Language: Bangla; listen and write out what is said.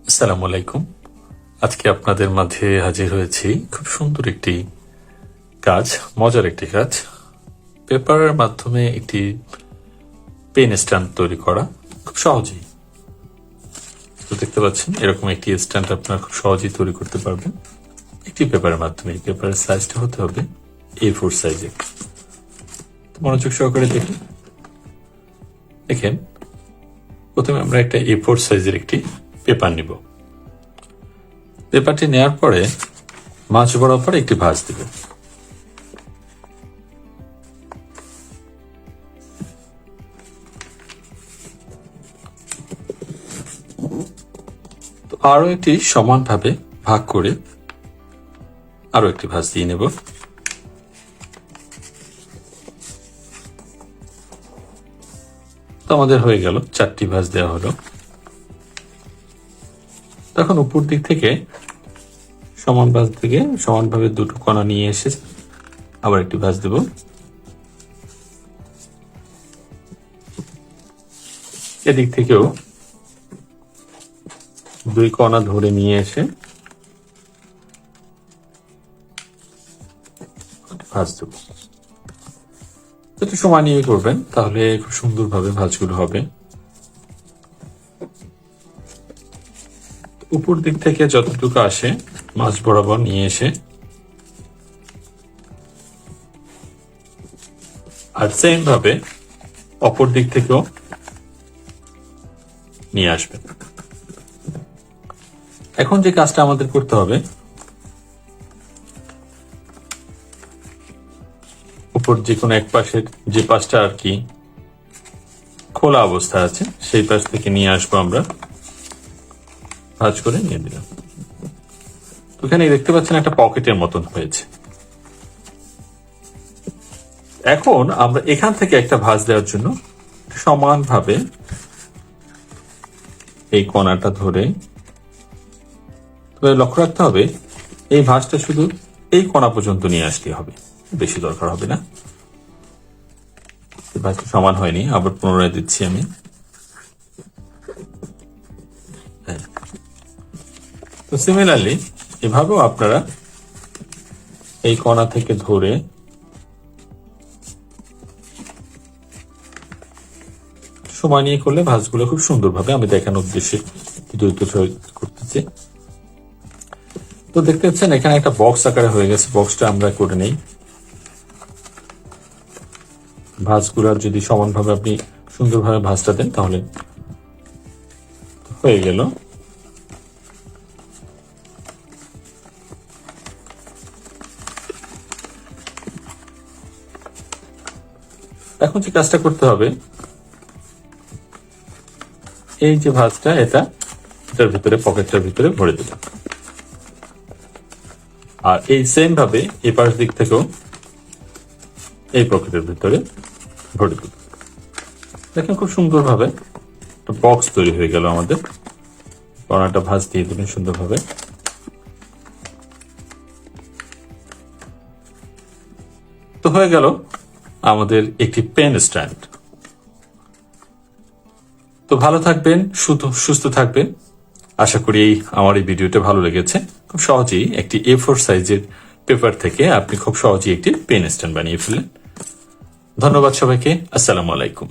আসসালামু আলাইকুম। আজকে আপনাদের মাঝে হাজির হয়েছি খুব সুন্দর একটি কাজ, মজার একটি কাজ। পেপারের মাধ্যমে একটি পেন স্ট্যান্ড তৈরি করা খুব সহজেই। তো দেখতে পাচ্ছেন এরকম একটি স্ট্যান্ড আপনারা খুব সহজেই তৈরি করতে পারবেন একটি পেপারের মাধ্যমে। এই পেপারের সাইজটা হতে হবে A4 সাইজের। মনোযোগ সহকারে দেখেন প্রথমে আমরা একটা A4 সাইজের একটি পেপার নিব। পেপারটি নেওয়ার পরে মাঝ বরাবর একটি ভাঁজ দেব। তো আরো একটি সমানভাবে ভাগ করে আরো একটি ভাঁজ দিয়ে নেব। তো আমাদের হয়ে গেল 4টি ভাঁজ দেওয়া হলো। তখন উপর দিক থেকে সমান ভাঁজ থেকে সমানভাবে দুটো কণা নিয়ে এসে আবার একটি ভাঁজ দেব। এদিক থেকেও দুই কণা ধরে নিয়ে এসে ভাঁজ দেব। একটু সময় নিয়ে করবেন, তাহলে খুব সুন্দরভাবে ভাঁজগুলো হবে। উপর দিক থেকে যতটুকু আসে মাঝ বরাবর নিয়ে এসে আর সেম ভাবে অপর দিক থেকেও নিয়ে আসবেন। এখন যে কাজটা আমাদের করতে হবে, উপর যে কোনো এক পাশের যে পাশটা আর কি খোলা অবস্থা আছে সেই পাশ থেকে নিয়ে আসবো আমরা, ভাঁজ করে নিয়ে দিলাম। এখানে দেখতে পাচ্ছেন একটা পকেটের মতন হয়েছে। এখন আমরা এখান থেকে একটা ভাঁজ দেওয়ার জন্য সমানভাবে এই কোণাটা ধরে, তবে লক্ষ্য রাখতে হবে এই ভাঁজটা শুধু এই কোণা পর্যন্ত নিয়ে আসতে হবে, বেশি দরকার হবে না। ভাঁজটা সমান হয়নি, আবার পুনরায় দিচ্ছি আমি। তো সিমিলারলি এভাবেও আপনারা এই কোণা থেকে ধরে সময় নিয়ে করলে ভাঁজগুলো খুব সুন্দরভাবে, আমি দেখানোর উদ্দেশ্যে করতেছি। তো দেখতে পাচ্ছেন এখানে একটা বক্স আকারে হয়ে গেছে। বক্সটা আমরা করে নেই। ভাঁজগুলোর যদি সমানভাবে আপনি সুন্দরভাবে ভাঁজটা দেন তাহলে হয়ে গেল। এখন যে কাজটা করতে হবে, এই যে ভাঁজটা এটার ভিতরে, পকেটটার ভিতরে ভরে দেব। আর এই সেম ভাবে এই পাশ দিক থেকেও এই পকেটের ভিতরে ভরে দেব। দেখেন খুব সুন্দরভাবে একটা বক্স তৈরি হয়ে গেল আমাদের। কণাটা ভাঁজ দিয়ে দিলেন সুন্দরভাবে। তো হয়ে গেল আমাদের একটি পেন স্ট্যান্ড। তো ভালো থাকবেন, সুস্থ থাকবেন। আশা করি আমার এই ভিডিওটা ভালো লেগেছে। খুব সহজেই একটি A4 সাইজের পেপার থেকে আপনি খুব সহজেই একটি পেন স্ট্যান্ড বানিয়ে ফেললেন। ধন্যবাদ সবাইকে। আসসালামু আলাইকুম।